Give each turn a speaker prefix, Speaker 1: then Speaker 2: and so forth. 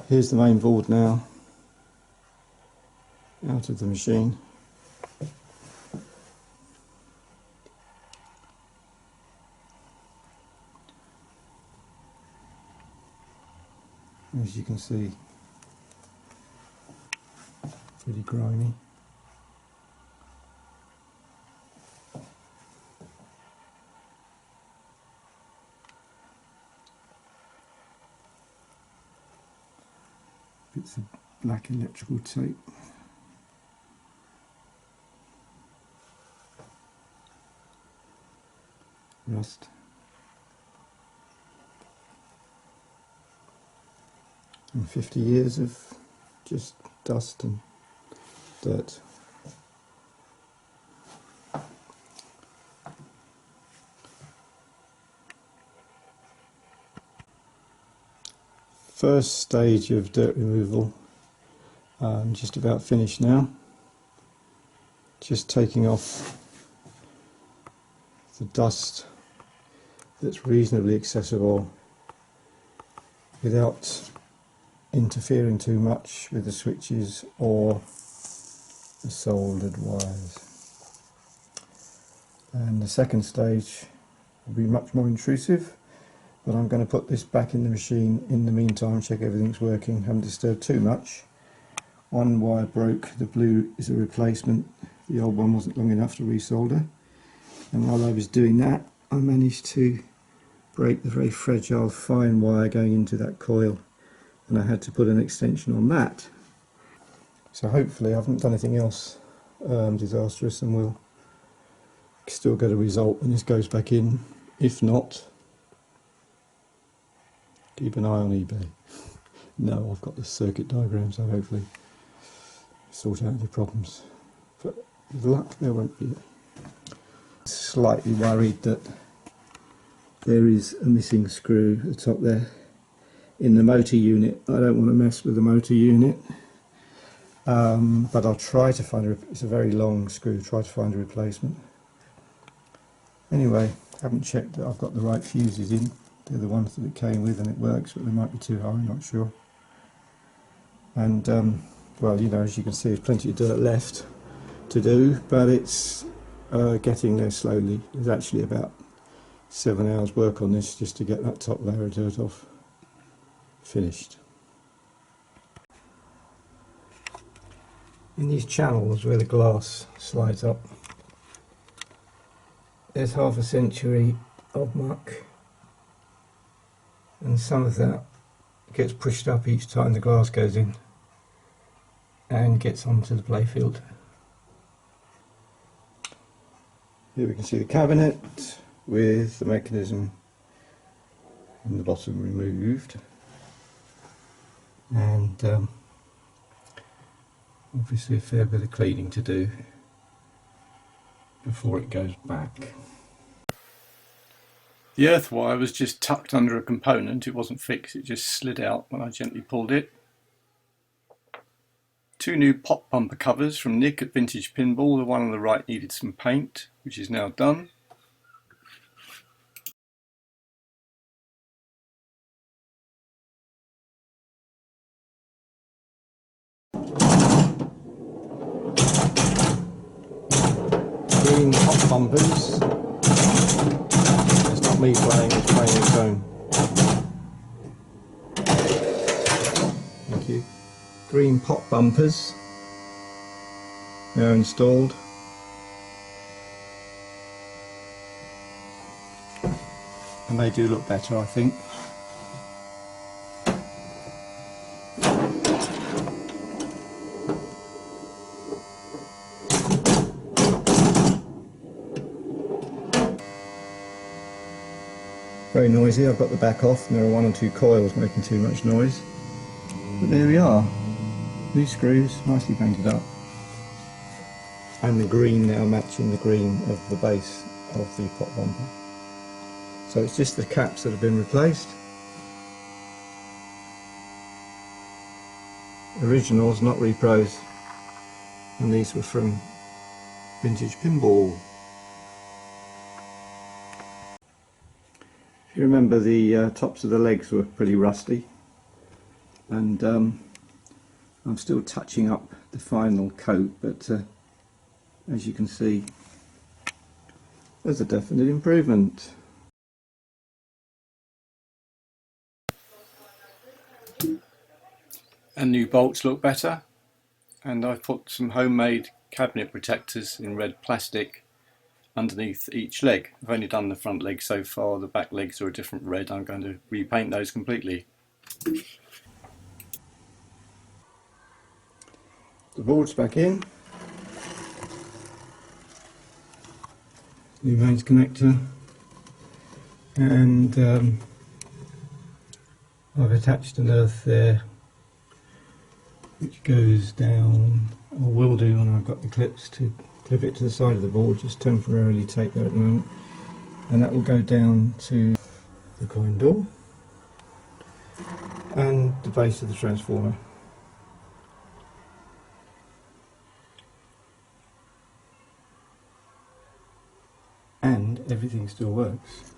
Speaker 1: Here's the main board now, out of the machine. As you can see, pretty grimy. Bits of black electrical tape. Rust. And 50 years of just dust and dirt. First stage of dirt removal, just about finished now. Just taking off the dust that's reasonably accessible without interfering too much with the switches or the soldered wires. And the second stage will be much more intrusive, but I'm going to put this back in the machine in the meantime, check everything's working, haven't disturbed too much. One wire broke, the blue is a replacement, the old one wasn't long enough to resolder, and while I was doing that I managed to break the very fragile fine wire going into that coil, and I had to put an extension on that. So hopefully I haven't done anything else disastrous, and we'll still get a result when this goes back in. If not, keep an eye on eBay. No, I've got the circuit diagram, so hopefully sort out any problems. But with luck there won't be. Slightly worried that there is a missing screw at the top there in the motor unit. I don't want to mess with the motor unit, but I'll try to find it's a very long screw, try to find a replacement. Anyway, haven't checked that I've got the right fuses in. They're the ones that it came with, and it works, but they might be too high, I'm not sure. And well, you know, as you can see, there's plenty of dirt left to do, but it's getting there slowly. There's actually about 7 hours work on this just to get that top layer of dirt off finished. In these channels where the glass slides up, there's half a century of muck, and some of that gets pushed up each time the glass goes in and gets onto the playfield. Here we can see the cabinet with the mechanism in the bottom removed, and obviously a fair bit of cleaning to do before it goes back. The earth wire was just tucked under a component, it wasn't fixed, it just slid out when I gently pulled it. 2 new pop bumper covers from Nick at Vintage Pinball. The one on the right needed some paint, which is now done. Green pop bumpers. It's not me playing, it's playing its own. Thank you. Green pop bumpers now installed. And they do look better, I think. Very noisy. I've got the back off and there are 1 or 2 coils making too much noise. But there we are. These screws nicely painted up. And the green now matching the green of the base of the pop bumper. So it's just the caps that have been replaced. Originals, not repros. And these were from Vintage Pinball. If you remember, the tops of the legs were pretty rusty. and I'm still touching up the final coat, but as you can see, there's a definite improvement. And new bolts look better, and I've put some homemade cabinet protectors in red plastic underneath each leg. I've only done the front leg so far, the back legs are a different red. I'm going to repaint those completely. The board's back in, the mains connector, and I've attached an earth there which goes down, or will do when I've got the clips to clip it to the side of the board, just temporarily take that at the moment, and that will go down to the coin door and the base of the transformer. And everything still works.